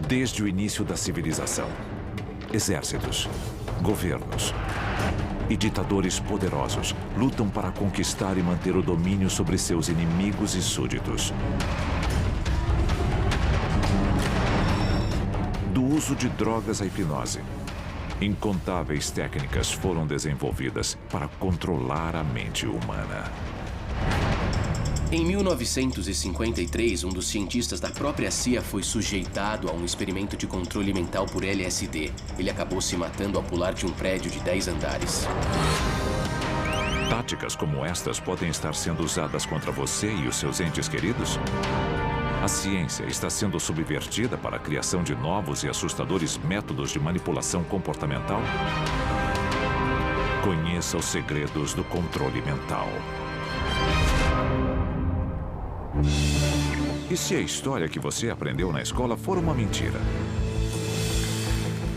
Desde o início da civilização, exércitos, governos e ditadores poderosos lutam para conquistar e manter o domínio sobre seus inimigos e súditos. Do uso de drogas à hipnose, incontáveis técnicas foram desenvolvidas para controlar a mente humana. Em 1953, um dos cientistas da própria CIA foi sujeitado a um experimento de controle mental por LSD. Ele acabou se matando ao pular de um prédio de 10 andares. Táticas como estas podem estar sendo usadas contra você e os seus entes queridos? A ciência está sendo subvertida para a criação de novos e assustadores métodos de manipulação comportamental? Conheça os segredos do controle mental. E se a história que você aprendeu na escola for uma mentira?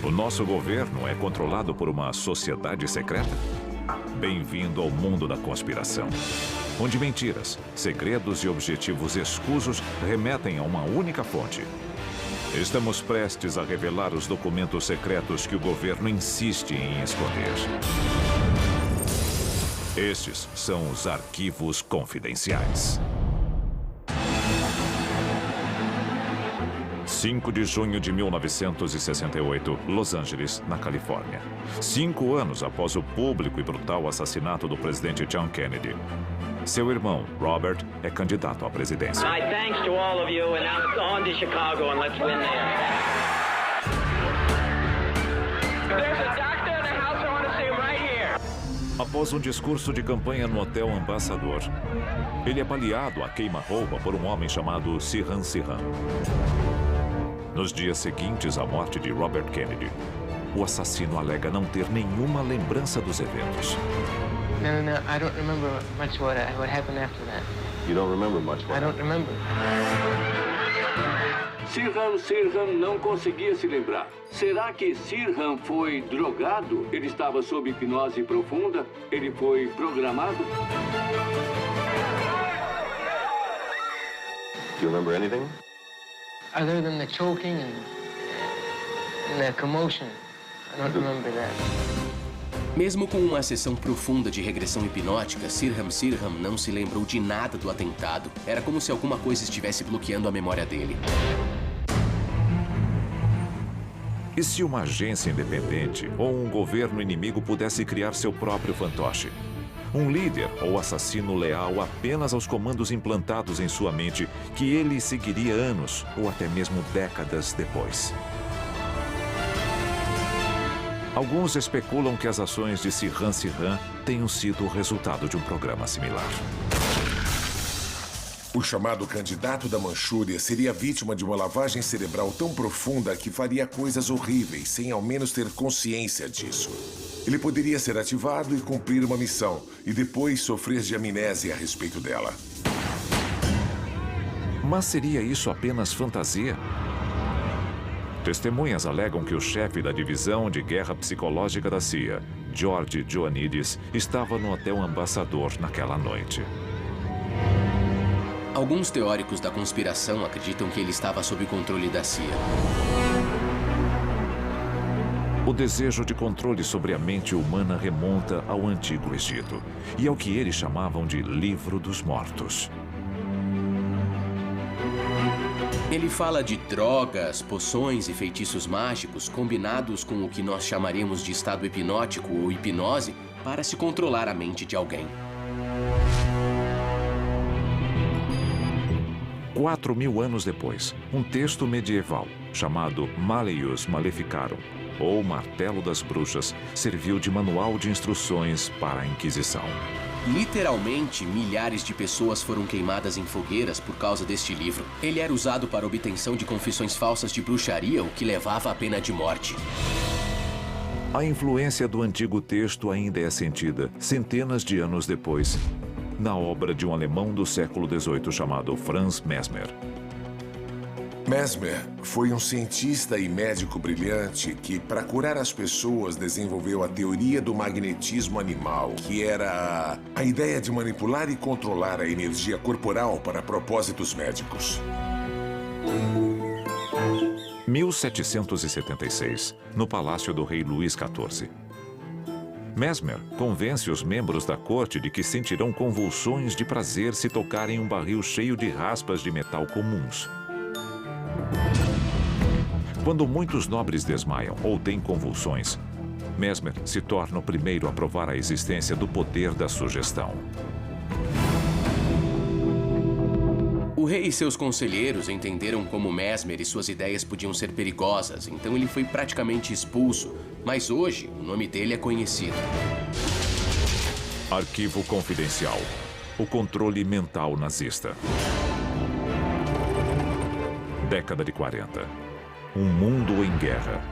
O nosso governo é controlado por uma sociedade secreta? Bem-vindo ao mundo da conspiração, onde mentiras, segredos e objetivos escusos remetem a uma única fonte. Estamos prestes a revelar os documentos secretos que o governo insiste em esconder. Estes são os arquivos confidenciais. 5 de junho de 1968, Los Angeles, na Califórnia. 5 anos após o público e brutal assassinato do presidente John Kennedy. Seu irmão, Robert, é candidato à presidência. My thanks to all of you, and now on to Chicago and let's win there. There's a doctor in the house, I want to see him right here. Após um discurso de campanha no Hotel Ambassador, ele é baleado a queima-roupa por um homem chamado Sirhan Sirhan. Nos dias seguintes à morte de Robert Kennedy, o assassino alega não ter nenhuma lembrança dos eventos. No, I don't remember much what happened after that. You don't remember much what I don't remember. Sirhan não conseguia se lembrar. Será que Sirhan foi drogado? Ele estava sob hipnose profunda? Ele foi programado? Do you remember anything? Other than the choking and the commotion, I don't remember that. Mesmo com uma sessão profunda de regressão hipnótica, Sirhan Sirhan não se lembrou de nada do atentado. Era como se alguma coisa estivesse bloqueando a memória dele. E se uma agência independente ou um governo inimigo pudesse criar seu próprio fantoche? Um líder ou assassino leal apenas aos comandos implantados em sua mente que ele seguiria anos ou até mesmo décadas depois. Alguns especulam que as ações de Sirhan Sirhan tenham sido o resultado de um programa similar. O chamado candidato da Manchúria seria vítima de uma lavagem cerebral tão profunda que faria coisas horríveis sem ao menos ter consciência disso. Ele poderia ser ativado e cumprir uma missão, e depois sofrer de amnésia a respeito dela. Mas seria isso apenas fantasia? Testemunhas alegam que o chefe da divisão de guerra psicológica da CIA, George Ioannidis, estava no Hotel Ambassador naquela noite. Alguns teóricos da conspiração acreditam que ele estava sob o controle da CIA. O desejo de controle sobre a mente humana remonta ao Antigo Egito e ao que eles chamavam de Livro dos Mortos. Ele fala de drogas, poções e feitiços mágicos combinados com o que nós chamaríamos de estado hipnótico ou hipnose para se controlar a mente de alguém. 4.000 anos depois, um texto medieval chamado Malleus Maleficarum, ou Martelo das Bruxas, serviu de manual de instruções para a Inquisição. Literalmente, milhares de pessoas foram queimadas em fogueiras por causa deste livro. Ele era usado para obtenção de confissões falsas de bruxaria, o que levava à pena de morte. A influência do antigo texto ainda é sentida, centenas de anos depois, na obra de um alemão do século XVIII chamado Franz Mesmer. Mesmer foi um cientista e médico brilhante que, para curar as pessoas, desenvolveu a teoria do magnetismo animal, que era a ideia de manipular e controlar a energia corporal para propósitos médicos. 1776, no palácio do rei Luís XIV. Mesmer convence os membros da corte de que sentirão convulsões de prazer se tocarem um barril cheio de raspas de metal comuns. Quando muitos nobres desmaiam ou têm convulsões, Mesmer se torna o primeiro a provar a existência do poder da sugestão. O rei e seus conselheiros entenderam como Mesmer e suas ideias podiam ser perigosas, então ele foi praticamente expulso, mas hoje o nome dele é conhecido. Arquivo confidencial. O controle mental nazista. Década de 40. Um mundo em guerra.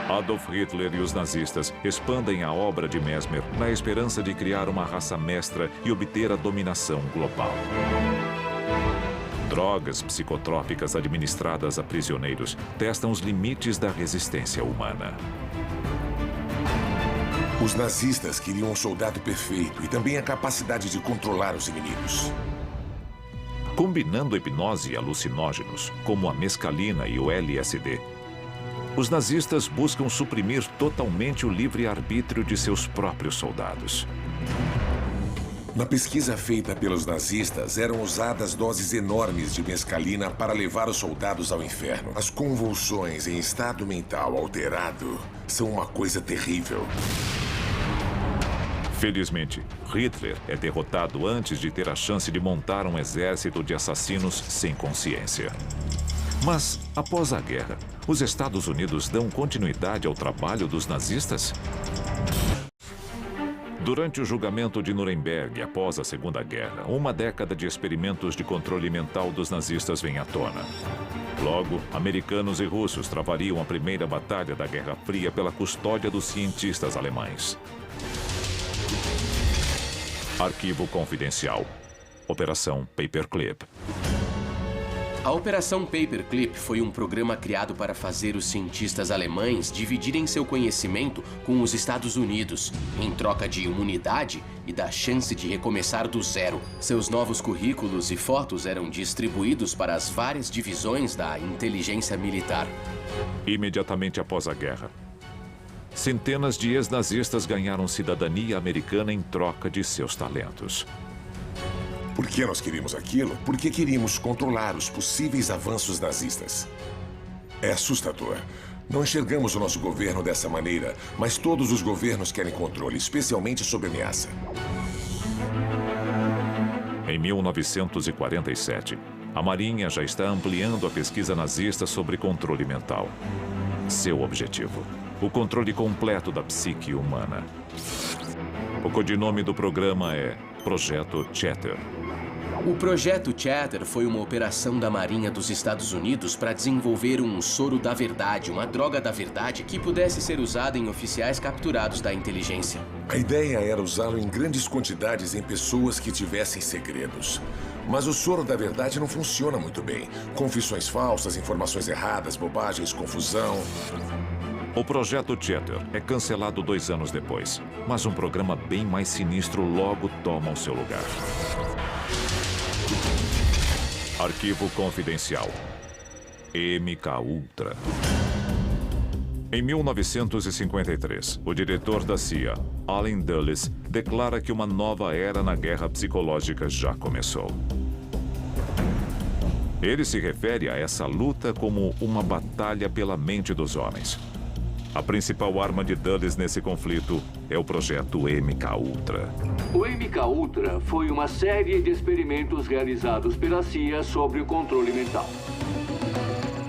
Adolf Hitler e os nazistas expandem a obra de Mesmer na esperança de criar uma raça mestra e obter a dominação global. Drogas psicotrópicas administradas a prisioneiros testam os limites da resistência humana. Os nazistas queriam um soldado perfeito e também a capacidade de controlar os inimigos. Combinando hipnose e alucinógenos, como a mescalina e o LSD, os nazistas buscam suprimir totalmente o livre-arbítrio de seus próprios soldados. Na pesquisa feita pelos nazistas, eram usadas doses enormes de mescalina para levar os soldados ao inferno. As convulsões em estado mental alterado são uma coisa terrível. Felizmente, Hitler é derrotado antes de ter a chance de montar um exército de assassinos sem consciência. Mas, após a guerra, os Estados Unidos dão continuidade ao trabalho dos nazistas? Durante o julgamento de Nuremberg, após a Segunda Guerra, uma década de experimentos de controle mental dos nazistas vem à tona. Logo, americanos e russos travariam a primeira batalha da Guerra Fria pela custódia dos cientistas alemães. Arquivo confidencial. Operação Paperclip. A Operação Paperclip foi um programa criado para fazer os cientistas alemães dividirem seu conhecimento com os Estados Unidos, em troca de imunidade e da chance de recomeçar do zero. Seus novos currículos e fotos eram distribuídos para as várias divisões da inteligência militar. Imediatamente após a guerra, centenas de ex-nazistas ganharam cidadania americana em troca de seus talentos. Por que nós queríamos aquilo? Porque queríamos controlar os possíveis avanços nazistas. É assustador. Não enxergamos o nosso governo dessa maneira, mas todos os governos querem controle, especialmente sob ameaça. Em 1947, a Marinha já está ampliando a pesquisa nazista sobre controle mental. Seu objetivo: o controle completo da psique humana. O codinome do programa é Projeto Chatter. O Projeto Chatter foi uma operação da Marinha dos Estados Unidos para desenvolver um soro da verdade, uma droga da verdade que pudesse ser usada em oficiais capturados da inteligência. A ideia era usá-lo em grandes quantidades em pessoas que tivessem segredos. Mas o soro da verdade não funciona muito bem. Confissões falsas, informações erradas, bobagens, confusão. O Projeto Chatter é cancelado 2 anos depois, mas um programa bem mais sinistro logo toma o seu lugar. Arquivo confidencial. MKUltra. Em 1953, o diretor da CIA, Allen Dulles, declara que uma nova era na guerra psicológica já começou. Ele se refere a essa luta como uma batalha pela mente dos homens. A principal arma de Dulles nesse conflito é o projeto MKUltra. O MKUltra foi uma série de experimentos realizados pela CIA sobre o controle mental.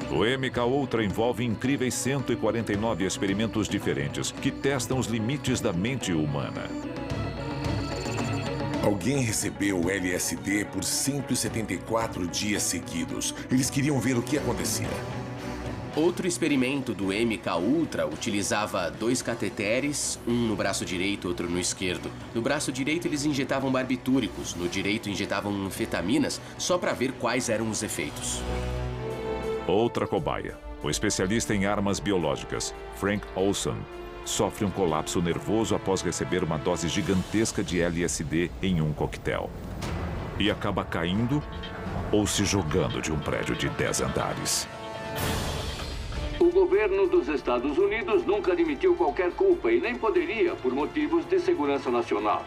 O MKUltra envolve incríveis 149 experimentos diferentes que testam os limites da mente humana. Alguém recebeu o LSD por 174 dias seguidos. Eles queriam ver o que acontecia. Outro experimento do MKUltra utilizava 2 cateteres, um no braço direito e outro no esquerdo. No braço direito eles injetavam barbitúricos, no direito injetavam anfetaminas, só para ver quais eram os efeitos. Outra cobaia, o especialista em armas biológicas, Frank Olson, sofre um colapso nervoso após receber uma dose gigantesca de LSD em um coquetel. E acaba caindo ou se jogando de um prédio de 10 andares. O governo dos Estados Unidos nunca admitiu qualquer culpa e nem poderia por motivos de segurança nacional.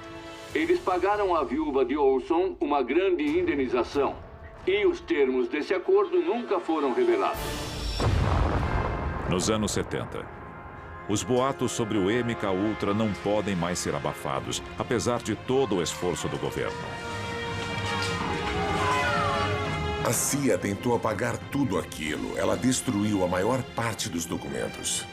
Eles pagaram à viúva de Olson uma grande indenização e os termos desse acordo nunca foram revelados. Nos anos 70, os boatos sobre o MK Ultra não podem mais ser abafados, apesar de todo o esforço do governo. A CIA tentou apagar tudo aquilo. Ela destruiu a maior parte dos documentos.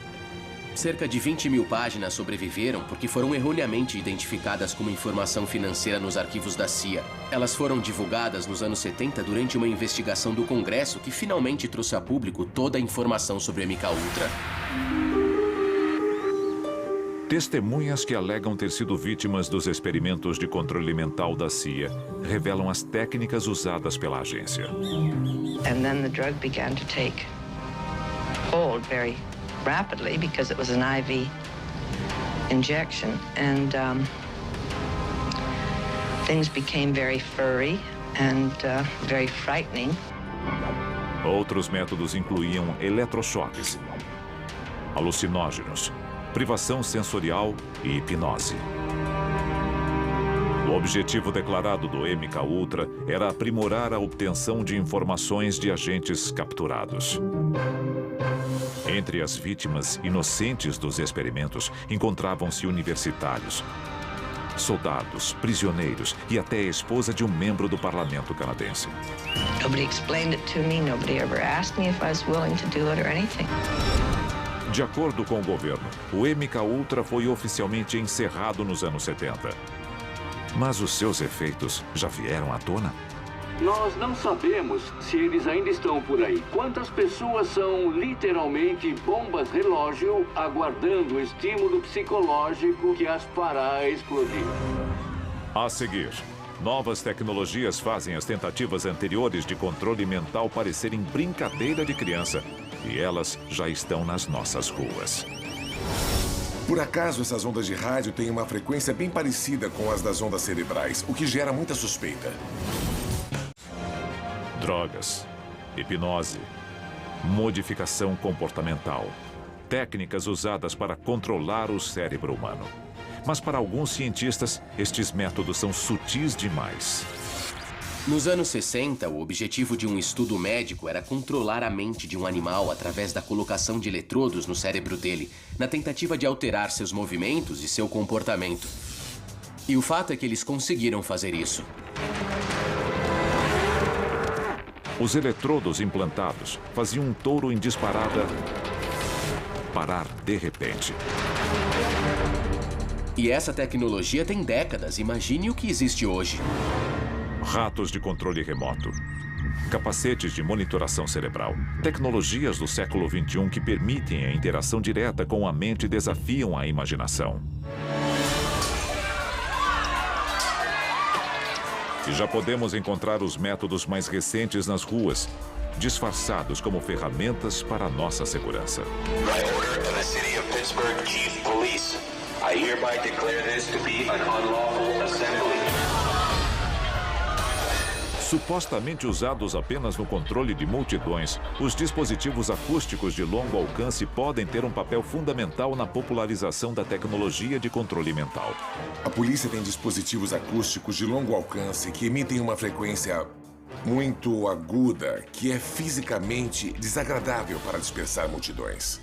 Cerca de 20 mil páginas sobreviveram porque foram erroneamente identificadas como informação financeira nos arquivos da CIA. Elas foram divulgadas nos anos 70 durante uma investigação do Congresso que finalmente trouxe a público toda a informação sobre o MK Ultra. Testemunhas que alegam ter sido vítimas dos experimentos de controle mental da CIA revelam as técnicas usadas pela agência. And then the drug began to take hold very rapidly because it was an IV injection, and things became very furry and very frightening. Outros métodos incluíam eletrochoques, alucinógenos, privação sensorial e hipnose. O objetivo declarado do MK Ultra era aprimorar a obtenção de informações de agentes capturados. Entre as vítimas inocentes dos experimentos encontravam-se universitários, soldados, prisioneiros e até a esposa de um membro do parlamento canadense. Nobody explained it to me. Nobody ever asked me if I was willing to do it or anything. De acordo com o governo, o MK Ultra foi oficialmente encerrado nos anos 70. Mas os seus efeitos já vieram à tona? Nós não sabemos se eles ainda estão por aí. Quantas pessoas são literalmente bombas relógio aguardando o estímulo psicológico que as fará explodir? A seguir, novas tecnologias fazem as tentativas anteriores de controle mental parecerem brincadeira de criança. E elas já estão nas nossas ruas. Por acaso, essas ondas de rádio têm uma frequência bem parecida com as das ondas cerebrais, o que gera muita suspeita. Drogas, hipnose, modificação comportamental, técnicas usadas para controlar o cérebro humano. Mas para alguns cientistas, estes métodos são sutis demais. Nos anos 60, o objetivo de um estudo médico era controlar a mente de um animal através da colocação de eletrodos no cérebro dele, na tentativa de alterar seus movimentos e seu comportamento. E o fato é que eles conseguiram fazer isso. Os eletrodos implantados faziam um touro em disparada parar de repente. E essa tecnologia tem décadas. Imagine o que existe hoje. Ratos de controle remoto, capacetes de monitoração cerebral, tecnologias do século XXI que permitem a interação direta com a mente e desafiam a imaginação. E já podemos encontrar os métodos mais recentes nas ruas, disfarçados como ferramentas para a nossa segurança. By order of the City of Pittsburgh Chief Police, I hereby declare this to be an unlawful assembly. Supostamente usados apenas no controle de multidões, os dispositivos acústicos de longo alcance podem ter um papel fundamental na popularização da tecnologia de controle mental. A polícia tem dispositivos acústicos de longo alcance que emitem uma frequência muito aguda, que é fisicamente desagradável para dispersar multidões.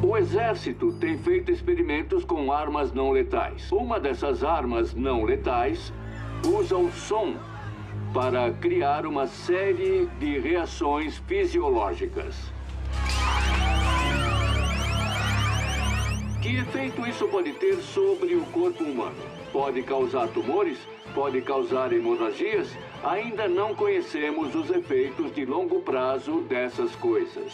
O exército tem feito experimentos com armas não letais. Uma dessas armas não letais usa o som para criar uma série de reações fisiológicas. Que efeito isso pode ter sobre o corpo humano? Pode causar tumores? Pode causar hemorragias? Ainda não conhecemos os efeitos de longo prazo dessas coisas.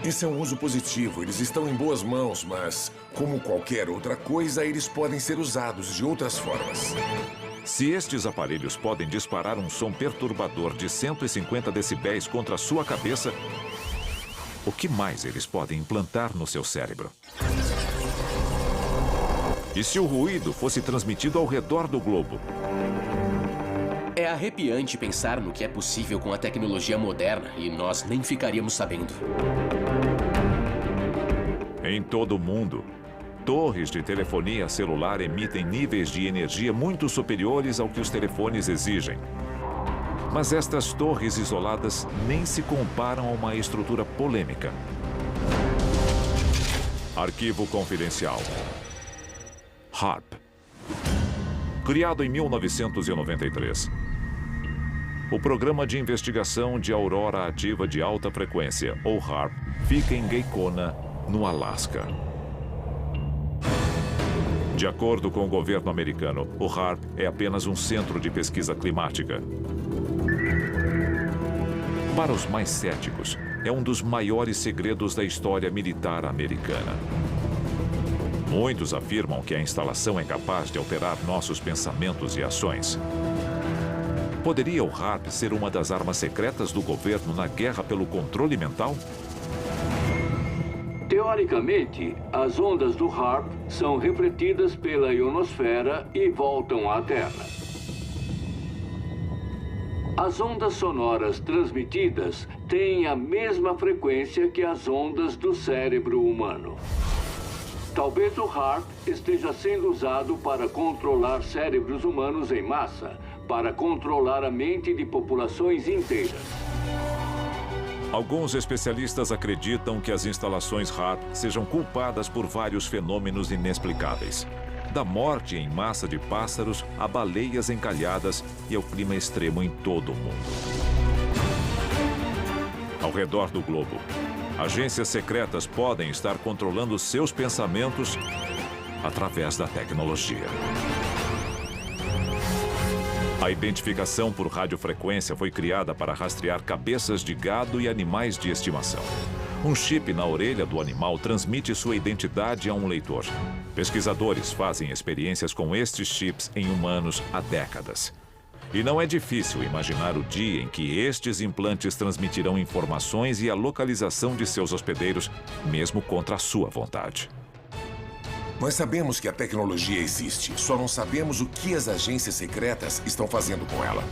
Esse é um uso positivo, eles estão em boas mãos, mas, como qualquer outra coisa, eles podem ser usados de outras formas. Se estes aparelhos podem disparar um som perturbador de 150 decibéis contra a sua cabeça, o que mais eles podem implantar no seu cérebro? E se o ruído fosse transmitido ao redor do globo? É arrepiante pensar no que é possível com a tecnologia moderna e nós nem ficaríamos sabendo. Em todo o mundo, torres de telefonia celular emitem níveis de energia muito superiores ao que os telefones exigem. Mas estas torres isoladas nem se comparam a uma estrutura polêmica. Arquivo confidencial. HAARP. Criado em 1993. O Programa de Investigação de Aurora Ativa de Alta Frequência, ou HAARP, fica em Gakona, no Alasca. De acordo com o governo americano, o HAARP é apenas um centro de pesquisa climática. Para os mais céticos, é um dos maiores segredos da história militar americana. Muitos afirmam que a instalação é capaz de alterar nossos pensamentos e ações. Poderia o HAARP ser uma das armas secretas do governo na guerra pelo controle mental? Teoricamente, as ondas do HAARP são refletidas pela ionosfera e voltam à Terra. As ondas sonoras transmitidas têm a mesma frequência que as ondas do cérebro humano. Talvez o HAARP esteja sendo usado para controlar cérebros humanos em massa, para controlar a mente de populações inteiras. Alguns especialistas acreditam que as instalações HAARP sejam culpadas por vários fenômenos inexplicáveis. Da morte em massa de pássaros a baleias encalhadas e ao clima extremo em todo o mundo. Ao redor do globo, agências secretas podem estar controlando seus pensamentos através da tecnologia. A identificação por radiofrequência foi criada para rastrear cabeças de gado e animais de estimação. Um chip na orelha do animal transmite sua identidade a um leitor. Pesquisadores fazem experiências com estes chips em humanos há décadas. E não é difícil imaginar o dia em que estes implantes transmitirão informações e a localização de seus hospedeiros, mesmo contra a sua vontade. Nós sabemos que a tecnologia existe, só não sabemos o que as agências secretas estão fazendo com ela.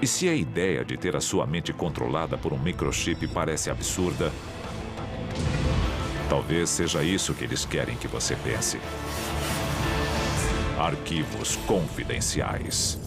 E se a ideia de ter a sua mente controlada por um microchip parece absurda, talvez seja isso que eles querem que você pense. Arquivos confidenciais.